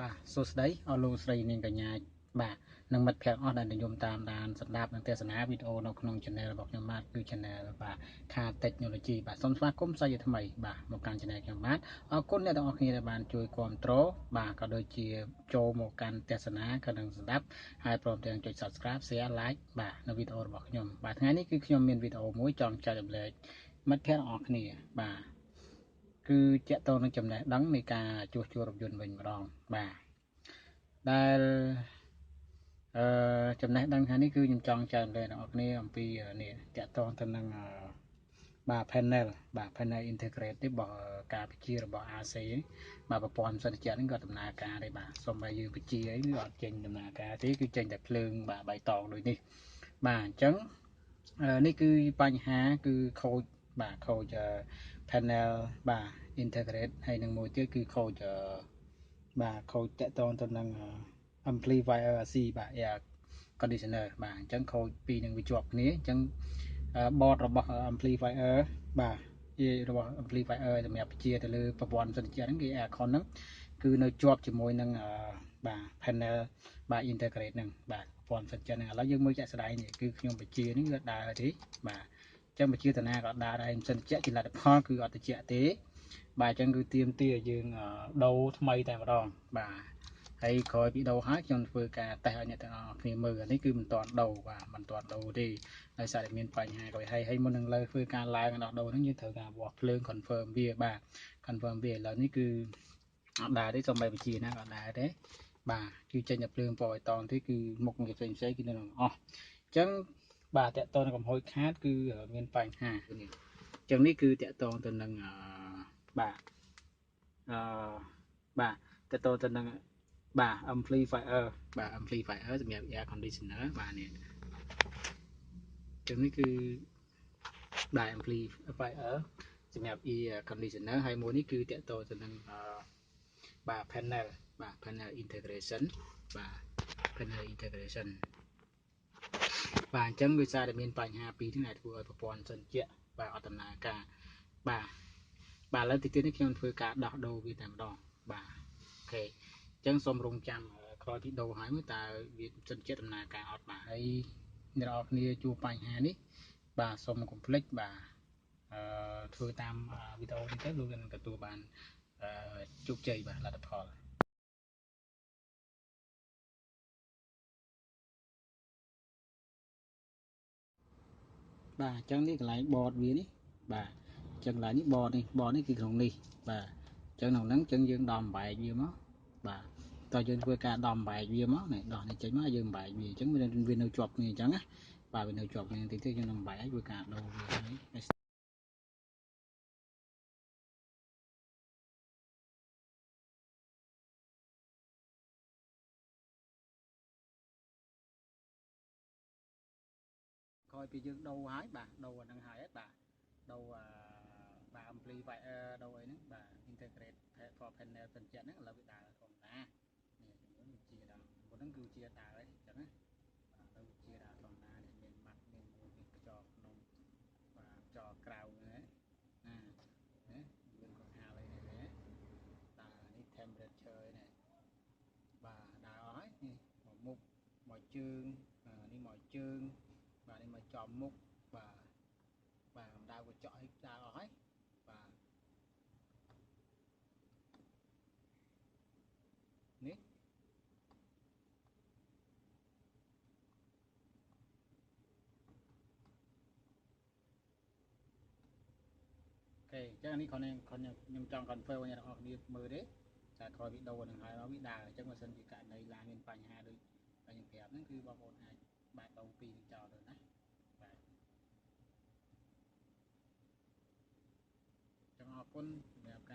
បាទសួស្តីអស់លោកស្រីនាងកញ្ញាបាទនឹងមិត្តភ័ក្តិអស់ដែលនិយមតាមដានស្ដាប់និងទស្សនាវីដេអូនៅក្នុង Channel របស់ខ្ញុំបាទគឺ Channel បាទខា Technology បាទសូមស្វាគមន៍សាជាថ្មីបាទមកកាន់ Channel ខ្ញុំបាទអរគុណអ្នកទាំងអស់គ្នាដែលបានជួយគាំទ្របាទក៏ដូចជាចូលមកកាន់ទស្សនាក៏នឹងស្ដាប់ហើយព្រមទាំងចុច Subscribe Share Like បាទនៅវីដេអូរបស់ខ្ញុំបាទថ្ងៃនេះគឺខ្ញុំមានវីដេអូមួយចង់ចែករំលែកមិត្តភ័ក្តិទាំងអស់គ្នាបាទគឺតាក់ទងនឹងចំណេះដឹងនៃការជួសជុលរថយន្តវិញម្ដងបាទដែលចំណេះដឹងខាងនេះគឺខ្ញុំចង់ចែករំលែកដល់អ្នកគ្នាអំពីនេះតាក់ទងទៅនឹងបាទ panel បាទ panel integrate នេះរបស់ការបញ្ជារបស់ AC បាទប្រព័ន្ធផ្សិតជៈនេះក៏ដំណើរការដែរបាទសូម្បីយើងបញ្ជាអីវាអត់ចេញដំណើរការទេគឺចេញតែភ្លើងបាទបៃតងដូចនេះបាទអញ្ចឹងនេះគឺបញ្ហាគឺខូចបាទខូច panel បាទ integrate ហើយនឹងមួយទៀតគឺខូចបាទខូចតាក់ទងទៅនឹង amplifier AC បាទ air conditioner បាទអញ្ចឹងខូចពីនឹងវាជាប់គ្នាអញ្ចឹងboard របស់ amplifier បាទរបស់ amplifier សម្រាប់បញ្ជាទៅលើប្រព័ន្ធផ្សិតជៈហ្នឹងគឺ aircon ហ្នឹងគឺនៅជាប់ជាមួយនឹងបាទ panel បាទ integrate ហ្នឹងបាទប្រព័ន្ធផ្សិតជៈហ្នឹងឥឡូវយើងមើលជាក់ស្ដែងនេះគឺខ្ញុំបញ្ជានេះវាដើរទេបាទអញ្ចឹងបញ្ជាតាណាក៏ដើរដែរផ្សិតជៈជាលទ្ធផលគឺអត់ត្រជាក់ទេបាទអញ្ចឹងគឺទៀមទាយើងដូរថ្មីតែម្ដងបាទហើយក្រោយពីដូរហើយខ្ញុំធ្វើការតេស្តឲ្យអ្នកទាំងអស់គ្នាមើលនេះគឺមិនទាន់ដូរបាទមិនទាន់ដូរទេដោយសារតែមានបញ្ហាក៏ហើយមុននឹងលើធ្វើការឡើងដោះដូរហ្នឹងយើងត្រូវការវាស់ភ្លើង confirm វាបាទ confirm វាឥឡូវនេះគឺអត់ដើរទេសូម្បីបញ្ជាណាក៏អត់ដើរទេបាទគឺចេញតែភ្លើងពណ៌បៃតងទេគឺមុខងារផ្សេងៗគឺនៅនឹងអស់អញ្ចឹងបាទតកតងនឹងកំហុសខាតគឺមានបញ្ហានេះអញ្ចឹងនេះគឺតកតងទៅនឹងបាទបាទតកតងទៅនឹងបាទ amplifier បាទ amplifier សម្រាប់ air conditioner បាទនេះចឹងនេះគឺដែរ amplifier សម្រាប់ air conditioner ហើយមួយនេះគឺតកតងទៅនឹងបាទ panel បាទ panel integration បាទ panel integration បាទអញ្ចឹងដោយសារតែមានបញ្ហាពីរហ្នឹងដែលធ្វើឲ្យប្រព័ន្ធផ្សិតជៈបាទអត់ដំណើរការបាទបាទឥឡូវទីទៀតនេះខ្ញុំធ្វើការដោះដូរវាតែម្ដងបាទអូខេអញ្ចឹងសូមរងចាំក្រោយពីដូរហើយមើលតើវាផ្សិតជៈដំណើរការអត់បាទហើយអ្នកនរគ្នាជួបបញ្ហានេះបាទសូមកុំភ្លេចបាទធ្វើតាមវីដេអូនេះទៅលោកនឹងទទួលបានជោគជ័យបាទលទ្ធផលបាទអញ្ចឹងនេះកន្លែង board វានេះបាទអញ្ចឹងកន្លែងនេះ board នេះគឺក្នុងនេះបាទអញ្ចឹងក្នុងហ្នឹងអញ្ចឹងយើងដំបែកវាមកបាទតើយើងធ្វើការដំបែកវាមកនេះដោះនេះចេញមកយើងបែកវាអញ្ចឹងវានៅជាប់គ្នាអញ្ចឹងណាបាទវានៅជាប់គ្នាតិចទៀតយើងនឹងបែកឲ្យធ្វើការដូរវាហើយក្រោយពីយើងដូរហើយបាទដូរអាហ្នឹងហើយបាទដូរបាទ amplifier ដូរអីហ្នឹងបាទ integrate for panel ផ្សិតជៈហ្នឹងឥឡូវវាដើរធម្មតានេះជំនួយជាដល់មុនហ្នឹងគឺជាដើរអីអញ្ចឹងណាបាទទៅជាដើរធម្មតានេះមានម៉ាត់មានមួយមានខ្យល់ក្នុងបាទខ្យល់ក្រៅហ្នឹងណាយើងក៏ហាលអីនេះដែរដើរនេះ temperature នេះបាទដើរអស់ហើយនេះមកមុខមកជើងនេះមកជើងបាទនេះមកចំមុខបាទបាទកម្ដៅកញ្ចក់ឲ្យដើរអស់ហើយបាទនេះអូខេអញ្ចឹងនេះខ្ញុំចង់ confirm ឲ្យអ្នកនរគ្នាមើលទេតែក្រោយវីដេអូនឹងហើយមកវាដើរអញ្ចឹងបើសិនជាករណីឡានមានបញ្ហាដូចខ្ញុំប្រាប់ហ្នឹងគឺបងប្អូនអាចបែកដូរពីនឹងចោលទៅណាបាទចឹងអរគុណសម្រាប់ការ